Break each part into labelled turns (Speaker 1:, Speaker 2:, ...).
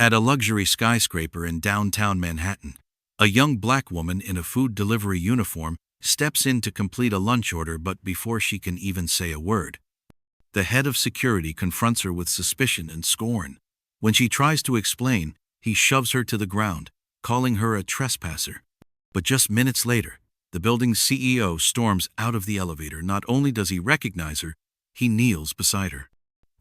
Speaker 1: At a luxury skyscraper in downtown Manhattan, a young black woman in a food delivery uniform steps in to complete a lunch order, but before she can even say a word, the head of security confronts her with suspicion and scorn. When she tries to explain, he shoves her to the ground, calling her a trespasser. But just minutes later, the building's CEO storms out of the elevator. Not only does he recognize her, he kneels beside her.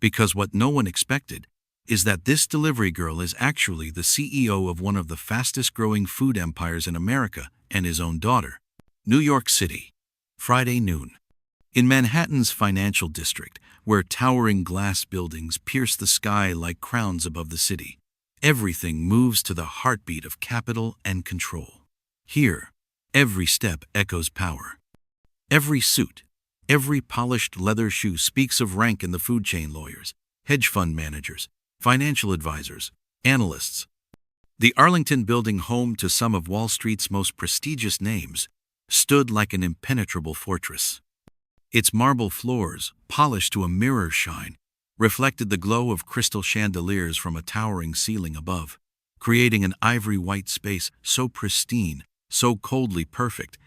Speaker 1: Because what no one expected is that this delivery girl is actually the CEO of one of the fastest-growing food empires in America and his own daughter. New York City, Friday noon. In Manhattan's financial district, where towering glass buildings pierce the sky like crowns above the city, everything moves to the heartbeat of capital and control. Here, every step echoes power. Every suit, every polished leather shoe speaks of rank in the food chain: lawyers, hedge fund managers, financial advisors, analysts. The Arlington building, home to some of Wall Street's most prestigious names, stood like an impenetrable fortress. Its marble floors, polished to a mirror shine, reflected the glow of crystal chandeliers from a towering ceiling above, creating an ivory-white space so pristine, so coldly perfect,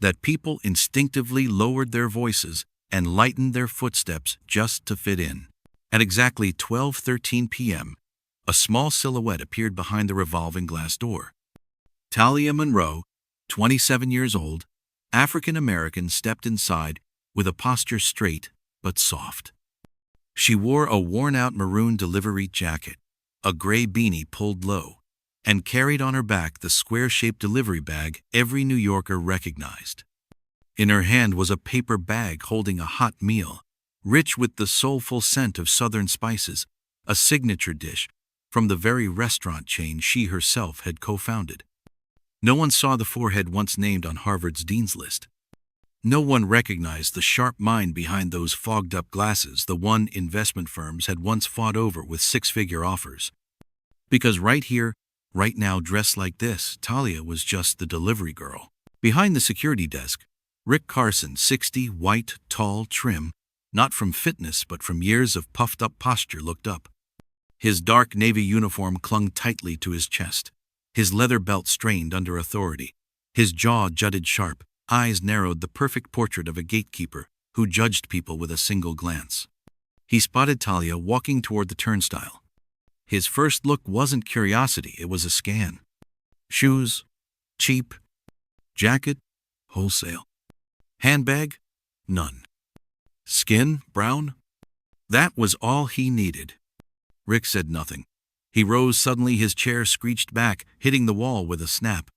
Speaker 1: that people instinctively lowered their voices and lightened their footsteps just to fit in. At exactly 12:13 p.m., a small silhouette appeared behind the revolving glass door. Talia Monroe, 27 years old, African-American, stepped inside with a posture straight but soft. She wore a worn-out maroon delivery jacket, a gray beanie pulled low, and carried on her back the square-shaped delivery bag every New Yorker recognized. In her hand was a paper bag holding a hot meal, rich with the soulful scent of southern spices, a signature dish from the very restaurant chain she herself had co-founded. No one saw the forehead once named on Harvard's dean's list. No one recognized the sharp mind behind those fogged-up glasses, the one investment firms had once fought over with six-figure offers. Because right here, right now, dressed like this, Talia was just the delivery girl. Behind the security desk, Rick Carson, 60, white, tall, trim, not from fitness but from years of puffed-up posture, looked up. His dark navy uniform clung tightly to his chest. His leather belt strained under authority. His jaw jutted sharp, eyes narrowed, the perfect portrait of a gatekeeper who judged people with a single glance. He spotted Talia walking toward the turnstile. His first look wasn't curiosity, it was a scan. Shoes? Cheap. Jacket? Wholesale. Handbag? None. Skin? Brown? That was all he needed. Rick said nothing. He rose suddenly, his chair screeched back, hitting the wall with a snap.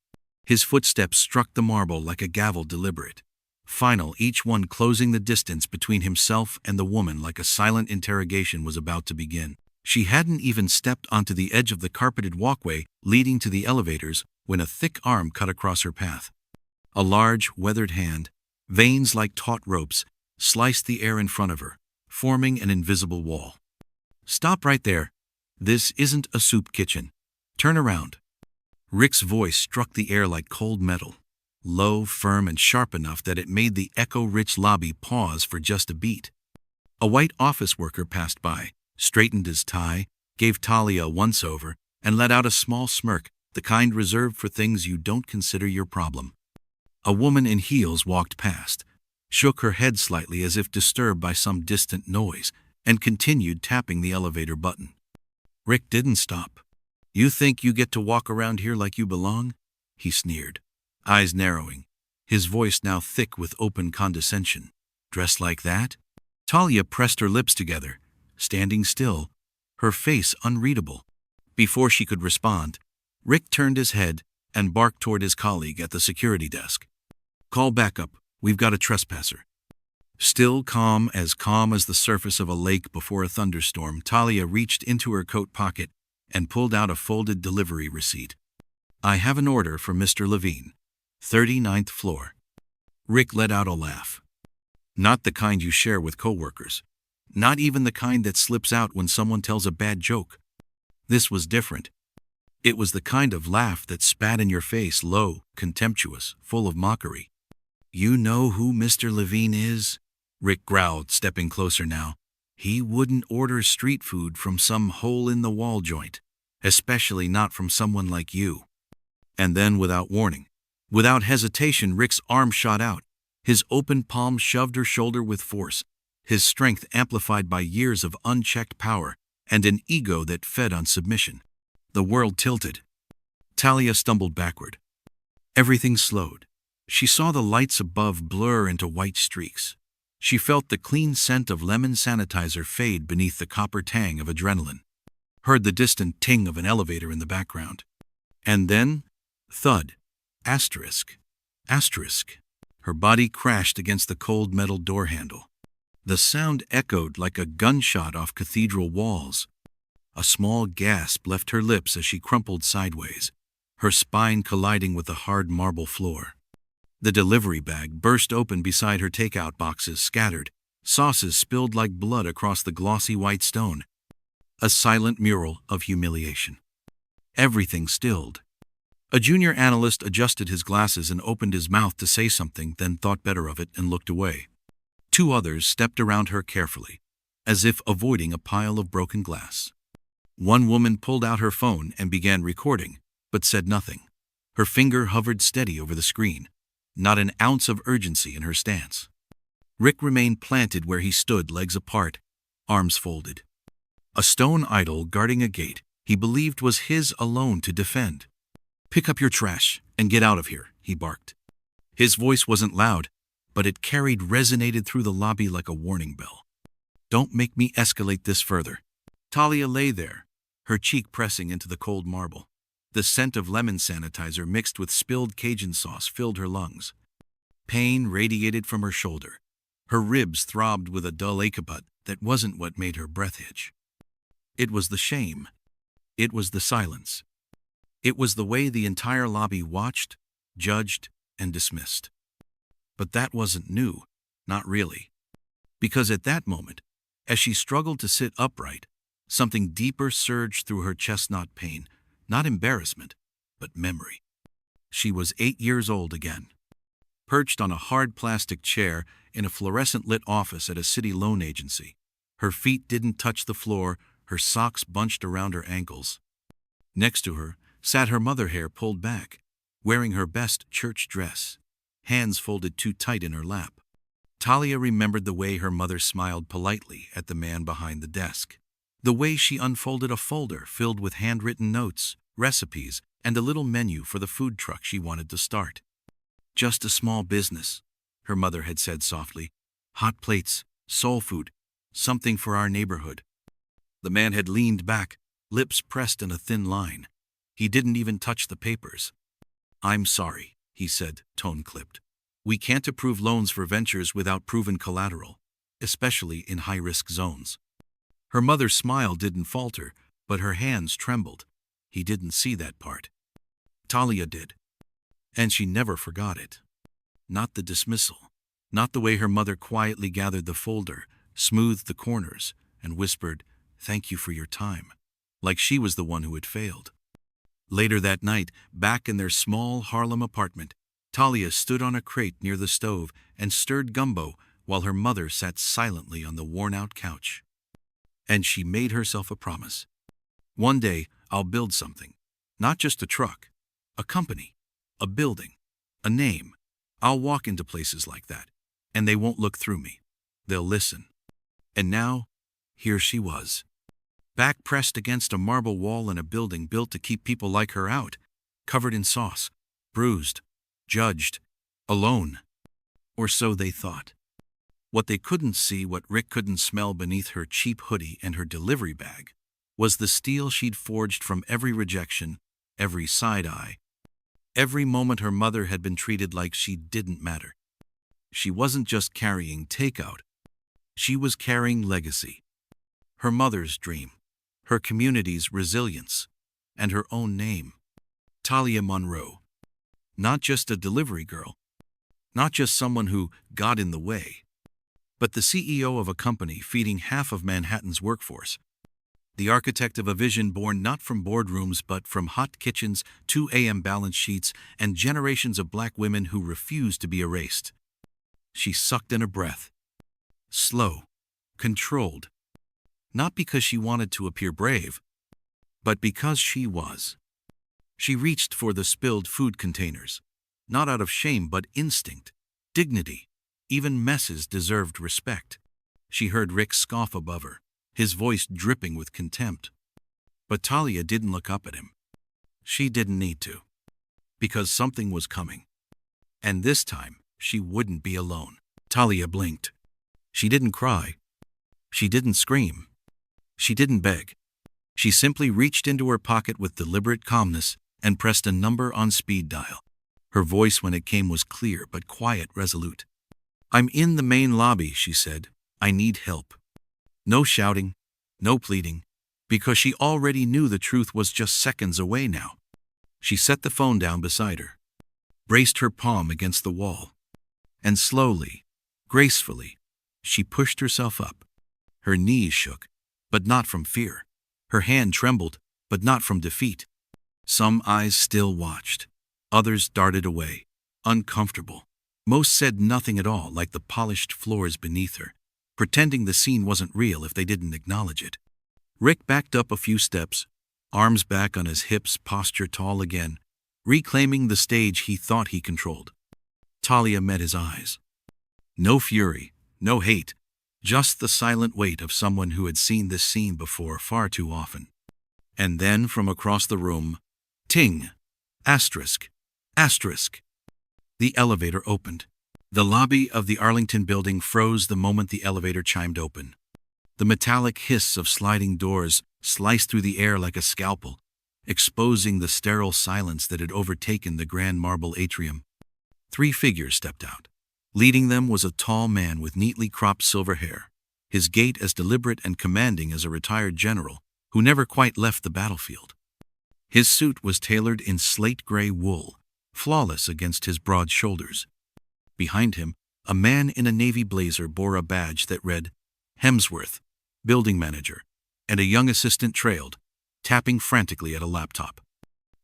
Speaker 1: His footsteps struck the marble like a gavel, deliberate, final, each one closing the distance between himself and the woman like a silent interrogation was about to begin. She hadn't even stepped onto the edge of the carpeted walkway leading to the elevators when a thick arm cut across her path. A large, weathered hand, veins like taut ropes, sliced the air in front of her, forming an invisible wall. "Stop right there. This isn't a soup kitchen. Turn around." Rick's voice struck the air like cold metal, low, firm, and sharp enough that it made the echo-rich lobby pause for just a beat. A white office worker passed by, straightened his tie, gave Talia a once-over, and let out a small smirk, the kind reserved for things you don't consider your problem. A woman in heels walked past, shook her head slightly as if disturbed by some distant noise, and continued tapping the elevator button. Rick didn't stop. "You think you get to walk around here like you belong?" he sneered, eyes narrowing, his voice now thick with open condescension. "Dressed like that?" Talia pressed her lips together, standing still, her face unreadable. Before she could respond, Rick turned his head and barked toward his colleague at the security desk. "Call backup, we've got a trespasser." Still calm as the surface of a lake before a thunderstorm, Talia reached into her coat pocket and pulled out a folded delivery receipt. "I have an order for Mr. Levine, 39th floor. Rick let out a laugh. Not the kind you share with coworkers. Not even the kind that slips out when someone tells a bad joke. This was different. It was the kind of laugh that spat in your face, low, contemptuous, full of mockery. "You know who Mr. Levine is?" Rick growled, stepping closer now. "He wouldn't order street food from some hole-in-the-wall joint. especially not from someone like you." And then, without warning, without hesitation, Rick's arm shot out. His open palm shoved her shoulder with force, his strength amplified by years of unchecked power and an ego that fed on submission. The world tilted. Talia stumbled backward. Everything slowed. She saw the lights above blur into white streaks. She felt the clean scent of lemon sanitizer fade beneath the copper tang of adrenaline. Heard the distant ting of an elevator in the background. And then, thud, asterisk, asterisk. Her body crashed against the cold metal door handle. The sound echoed like a gunshot off cathedral walls. A small gasp left her lips as she crumpled sideways, her spine colliding with the hard marble floor. The delivery bag burst open beside her, takeout boxes scattered, sauces spilled like blood across the glossy white stone. A silent mural of humiliation. Everything stilled. A junior analyst adjusted his glasses and opened his mouth to say something, then thought better of it and looked away. Two others stepped around her carefully, as if avoiding a pile of broken glass. One woman pulled out her phone and began recording, but said nothing. Her finger hovered steady over the screen, not an ounce of urgency in her stance. Rick remained planted where he stood, legs apart, arms folded. A stone idol guarding a gate he believed was his alone to defend. "Pick up your trash and get out of here," he barked. His voice wasn't loud, but it resonated through the lobby like a warning bell. "Don't make me escalate this further." Talia lay there, her cheek pressing into the cold marble. The scent of lemon sanitizer mixed with spilled Cajun sauce filled her lungs. Pain radiated from her shoulder. Her ribs throbbed with a dull ache, but that wasn't what made her breath hitch. It was the shame. It was the silence. It was the way the entire lobby watched, judged, and dismissed. But that wasn't new, not really. Because at that moment, as she struggled to sit upright, something deeper surged through her chestnut pain, not embarrassment, but memory. She was 8 years old again, perched on a hard plastic chair in a fluorescent-lit office at a city loan agency. Her feet didn't touch the floor, her socks bunched around her ankles. Next to her sat her mother, hair pulled back, wearing her best church dress, hands folded too tight in her lap. Talia remembered the way her mother smiled politely at the man behind the desk, the way she unfolded a folder filled with handwritten notes, recipes, and a little menu for the food truck she wanted to start. "Just a small business," her mother had said softly. "Hot plates, soul food, something for our neighborhood." The man had leaned back, lips pressed in a thin line. He didn't even touch the papers. "I'm sorry," he said, tone clipped. "We can't approve loans for ventures without proven collateral, especially in high-risk zones." Her mother's smile didn't falter, but her hands trembled. He didn't see that part. Talia did. And she never forgot it. Not the dismissal. Not the way her mother quietly gathered the folder, smoothed the corners, and whispered, "Thank you for your time," like she was the one who had failed. Later that night, back in their small Harlem apartment, Talia stood on a crate near the stove and stirred gumbo while her mother sat silently on the worn-out couch. And she made herself a promise. "One day, I'll build something. Not just a truck, a company, a building, a name. I'll walk into places like that, and they won't look through me. They'll listen." And now, here she was, back pressed against a marble wall in a building built to keep people like her out, covered in sauce, bruised, judged, alone. Or so they thought. What they couldn't see, what Rick couldn't smell beneath her cheap hoodie and her delivery bag, was the steel she'd forged from every rejection, every side-eye, every moment her mother had been treated like she didn't matter. She wasn't just carrying takeout. She was carrying legacy. Her mother's dream, her community's resilience, and her own name. Talia Monroe. Not just a delivery girl, not just someone who got in the way, but the CEO of a company feeding half of Manhattan's workforce. The architect of a vision born not from boardrooms but from hot kitchens, 2 a.m. balance sheets, and generations of black women who refused to be erased. She sucked in a breath. Slow, controlled. Not because she wanted to appear brave, but because she was. She reached for the spilled food containers, not out of shame but instinct, dignity. Even messes deserved respect. She heard Rick scoff above her, his voice dripping with contempt. But Talia didn't look up at him. She didn't need to. Because something was coming. And this time, she wouldn't be alone. Talia blinked. She didn't cry. She didn't scream. She didn't beg. She simply reached into her pocket with deliberate calmness and pressed a number on speed dial. Her voice when it came was clear but quiet, resolute. "I'm in the main lobby," she said. "I need help." No shouting, no pleading, because she already knew the truth was just seconds away now. She set the phone down beside her, braced her palm against the wall, and slowly, gracefully, she pushed herself up. Her knees shook, but not from fear. Her hand trembled, but not from defeat. Some eyes still watched. Others darted away, uncomfortable. Most said nothing at all, like the polished floors beneath her, pretending the scene wasn't real if they didn't acknowledge it. Rick backed up a few steps, arms back on his hips, posture tall again, reclaiming the stage he thought he controlled. Talia met his eyes. No fury, no hate, just the silent weight of someone who had seen this scene before far too often. And then from across the room, ting, asterisk, asterisk. The elevator opened. The lobby of the Arlington building froze the moment the elevator chimed open. The metallic hiss of sliding doors sliced through the air like a scalpel, exposing the sterile silence that had overtaken the grand marble atrium. 3 figures stepped out. Leading them was a tall man with neatly cropped silver hair, his gait as deliberate and commanding as a retired general who never quite left the battlefield. His suit was tailored in slate-gray wool, flawless against his broad shoulders. Behind him, a man in a navy blazer bore a badge that read, "Hemsworth, building manager," and a young assistant trailed, tapping frantically at a laptop.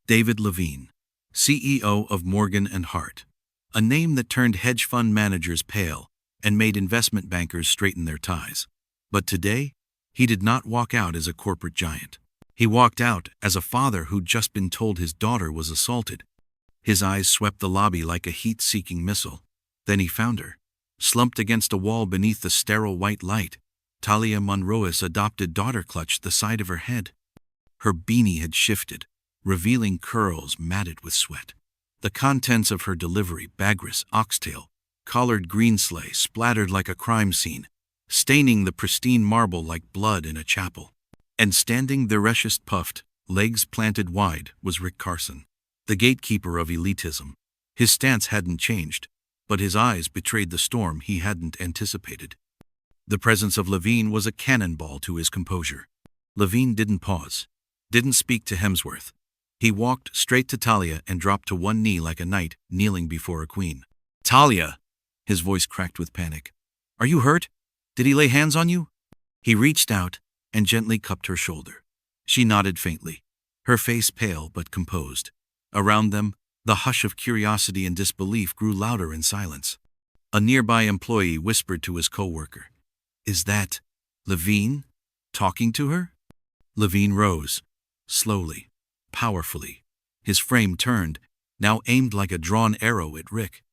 Speaker 1: David Levine, CEO of Morgan & Hart, a name that turned hedge fund managers pale and made investment bankers straighten their ties. But today, he did not walk out as a corporate giant. He walked out as a father who'd just been told his daughter was assaulted. His eyes swept the lobby like a heat-seeking missile. Then he found her, slumped against a wall beneath the sterile white light. Talia Monroe's adopted daughter clutched the side of her head. Her beanie had shifted, revealing curls matted with sweat. The contents of her delivery, Bagris, oxtail, collared greensleigh, splattered like a crime scene, staining the pristine marble like blood in a chapel. And standing there, chest puffed, legs planted wide, was Rick Carson, the gatekeeper of elitism. His stance hadn't changed, but his eyes betrayed the storm he hadn't anticipated. The presence of Levine was a cannonball to his composure. Levine didn't pause, didn't speak to Hemsworth. He walked straight to Talia and dropped to one knee like a knight kneeling before a queen. "Talia!" His voice cracked with panic. "Are you hurt? Did he lay hands on you?" He reached out and gently cupped her shoulder. She nodded faintly, her face pale but composed. Around them, the hush of curiosity and disbelief grew louder in silence. A nearby employee whispered to his coworker, "Is that Levine talking to her?" Levine rose, slowly, powerfully. His frame turned, now aimed like a drawn arrow at Rick.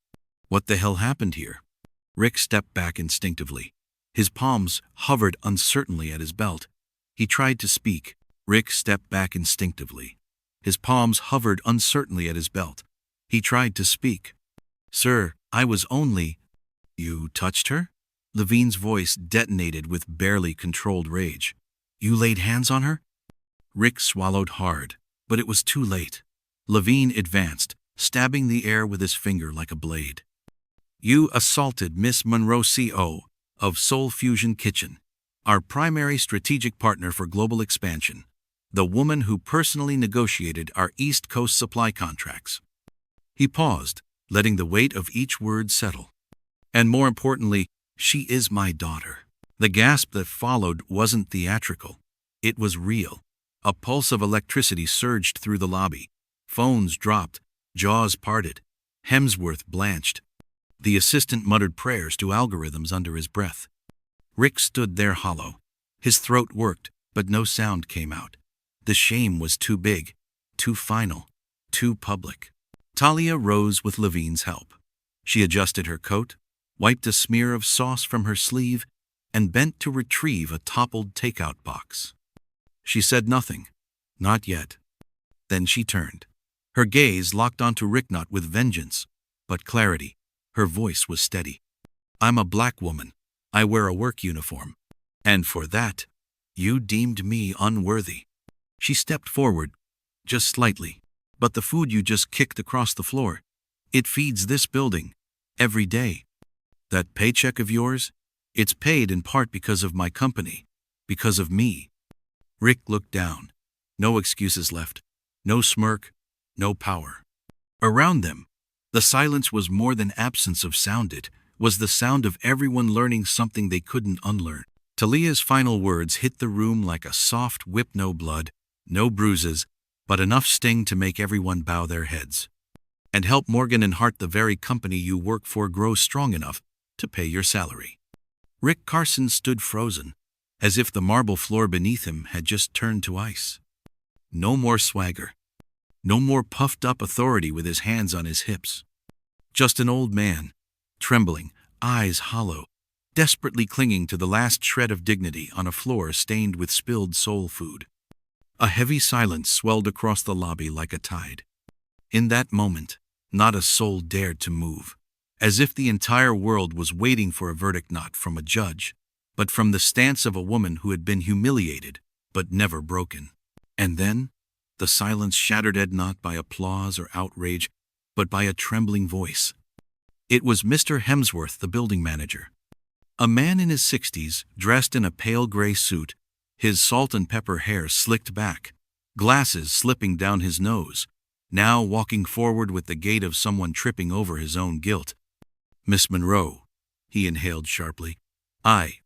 Speaker 1: What the hell happened here? Rick stepped back instinctively. His palms hovered uncertainly at his belt. He tried to speak. Rick stepped back instinctively. His palms hovered uncertainly at his belt. He tried to speak. "Sir, I was only—" "You touched her?" Levine's voice detonated with barely controlled rage. "You laid hands on her?" Rick swallowed hard, but it was too late. Levine advanced, stabbing the air with his finger like a blade. "You assaulted Miss Monroe, CO of Soul Fusion Kitchen, our primary strategic partner for global expansion, the woman who personally negotiated our East Coast supply contracts." He paused, letting the weight of each word settle. "And more importantly, she is my daughter." The gasp that followed wasn't theatrical. It was real. A pulse of electricity surged through the lobby. Phones dropped, jaws parted. Hemsworth blanched. The assistant muttered prayers to algorithms under his breath. Rick stood there hollow. His throat worked, but no sound came out. The shame was too big, too final, too public. Talia rose with Levine's help. She adjusted her coat, wiped a smear of sauce from her sleeve, and bent to retrieve a toppled takeout box. She said nothing. Not yet. Then she turned. Her gaze locked onto Rick, not with vengeance, but clarity. Her voice was steady. "I'm a black woman. I wear a work uniform. And for that, you deemed me unworthy." She stepped forward, just slightly. "But the food you just kicked across the floor, it feeds this building, every day. That paycheck of yours, it's paid in part because of my company, because of me." Rick looked down. No excuses left. No smirk, no power. Around them, the silence was more than absence of sound. It was the sound of everyone learning something they couldn't unlearn. Talia's final words hit the room like a soft whip. No blood, no bruises, but enough sting to make everyone bow their heads. "And help Morgan and Hart, the very company you work for, grow strong enough to pay your salary." Rick Carson stood frozen, as if the marble floor beneath him had just turned to ice. No more swagger. No more puffed-up authority with his hands on his hips. Just an old man, trembling, eyes hollow, desperately clinging to the last shred of dignity on a floor stained with spilled soul food. A heavy silence swelled across the lobby like a tide. In that moment, not a soul dared to move, as if the entire world was waiting for a verdict, not from a judge, but from the stance of a woman who had been humiliated, but never broken. And then, the silence shattered not by applause or outrage, but by a trembling voice. It was Mr. Hemsworth, the building manager. A man in his 60s, dressed in a pale gray suit, his salt and pepper hair slicked back, glasses slipping down his nose, now walking forward with the gait of someone tripping over his own guilt. "Miss Monroe," he inhaled sharply, "I,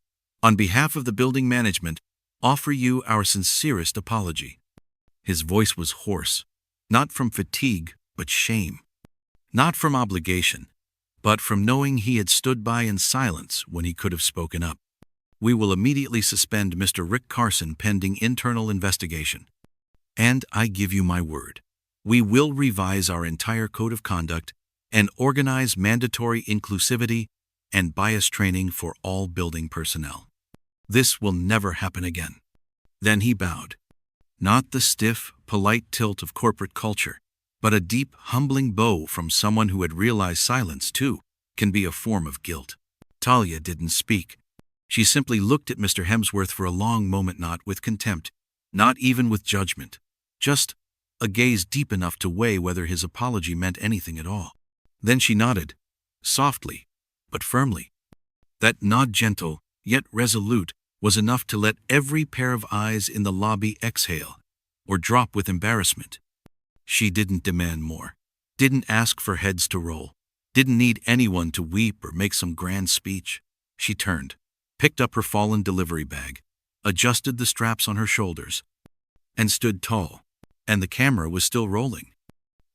Speaker 1: on behalf of the building management, offer you our sincerest apology." His voice was hoarse, not from fatigue, but shame. Not from obligation, but from knowing he had stood by in silence when he could have spoken up. "We will immediately suspend Mr. Rick Carson pending internal investigation. And I give you my word, we will revise our entire code of conduct and organize mandatory inclusivity and bias training for all building personnel. This will never happen again." Then he bowed. Not the stiff, polite tilt of corporate culture, but a deep, humbling bow from someone who had realized silence, too, can be a form of guilt. Talia didn't speak. She simply looked at Mr. Hemsworth for a long moment, not with contempt, not even with judgment, just a gaze deep enough to weigh whether his apology meant anything at all. Then she nodded, softly, but firmly. That nod, gentle, yet resolute, was enough to let every pair of eyes in the lobby exhale, or drop with embarrassment. She didn't demand more, didn't ask for heads to roll, didn't need anyone to weep or make some grand speech. She turned, picked up her fallen delivery bag, adjusted the straps on her shoulders, and stood tall. And the camera was still rolling.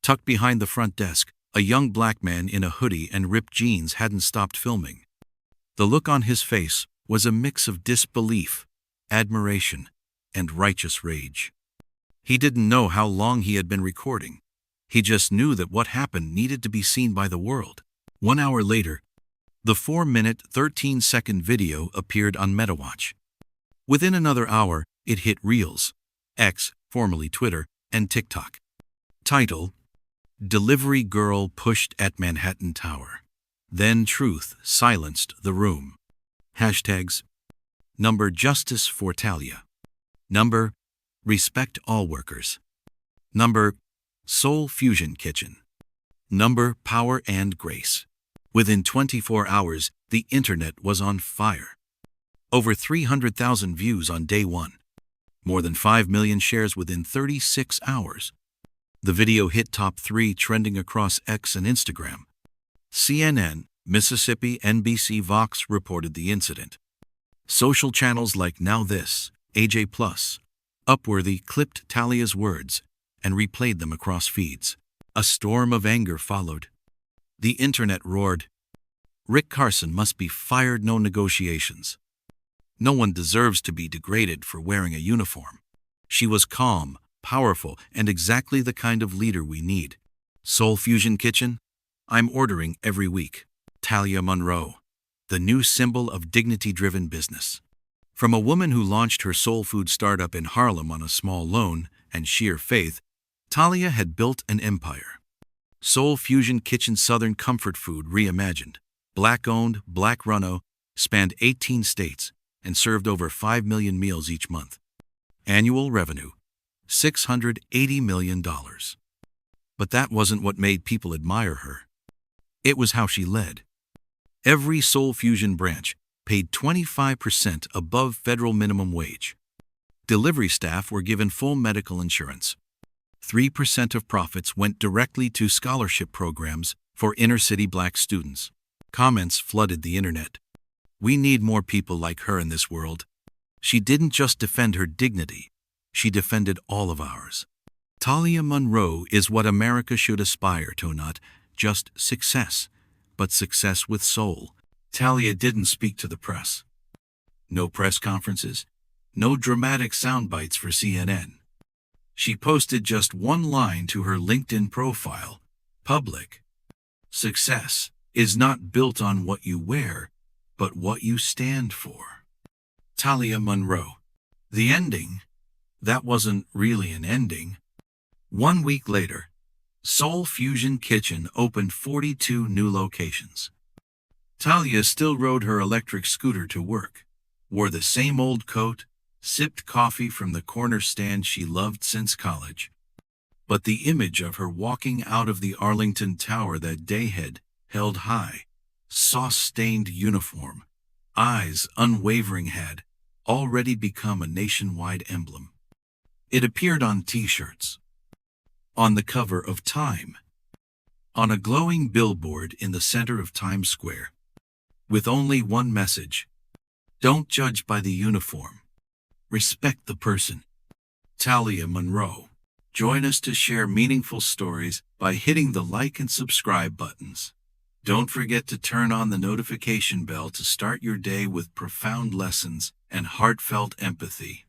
Speaker 1: Tucked behind the front desk, a young black man in a hoodie and ripped jeans hadn't stopped filming. The look on his face was a mix of disbelief, admiration, and righteous rage. He didn't know how long he had been recording. He just knew that what happened needed to be seen by the world. 1 hour later, the 4-minute, 13-second video appeared on MetaWatch. Within another hour, it hit Reels, X, formerly Twitter, and TikTok. Title: Delivery Girl Pushed at Manhattan Tower. Then Truth Silenced the Room. Hashtags: Number Justice for Talia. Number Respect All Workers. Number Soul Fusion Kitchen. Number Power and Grace. Within 24 hours, the internet was on fire. Over 300,000 views on day one. More than 5 million shares within 36 hours. The video hit top 3 trending across X and Instagram. CNN, Mississippi, NBC, Vox reported the incident. Social channels like Now This, AJ+, Upworthy clipped Talia's words and replayed them across feeds. A storm of anger followed. The internet roared, "Rick Carson must be fired, no negotiations. No one deserves to be degraded for wearing a uniform." She was calm, powerful, and exactly the kind of leader we need. Soul Fusion Kitchen? I'm ordering every week. Talia Monroe, the new symbol of dignity-driven business. From a woman who launched her soul food startup in Harlem on a small loan and sheer faith, Talia had built an empire. Soul Fusion Kitchen, Southern comfort food reimagined. Black-owned, black-run, spanned 18 states and served over 5 million meals each month. Annual revenue, $680 million. But that wasn't what made people admire her. It was how she led. Every Soul Fusion branch paid 25% above federal minimum wage. Delivery staff were given full medical insurance. 3% of profits went directly to scholarship programs for inner-city black students. Comments flooded the internet. We need more people like her in this world. She didn't just defend her dignity, she defended all of ours. Talia Monroe is what America should aspire to, not just success, but success with soul. Talia didn't speak to the press. No press conferences, no dramatic sound bites for CNN. She posted just one line to her LinkedIn profile: public. Success is not built on what you wear, but what you stand for. Talia Monroe. The ending? That wasn't really an ending. 1 week later, Soul Fusion Kitchen opened 42 new locations. Talia still rode her electric scooter to work, wore the same old coat, sipped coffee from the corner stand she loved since college. But the image of her walking out of the Arlington Tower that day, head held high, sauce-stained uniform, eyes unwavering, had already become a nationwide emblem. It appeared on T-shirts, on the cover of Time, on a glowing billboard in the center of Times Square, with only one message: don't judge by the uniform, respect the person. Talia Monroe. Join us to share meaningful stories by hitting the like and subscribe buttons. Don't forget to turn on the notification bell to start your day with profound lessons and heartfelt empathy.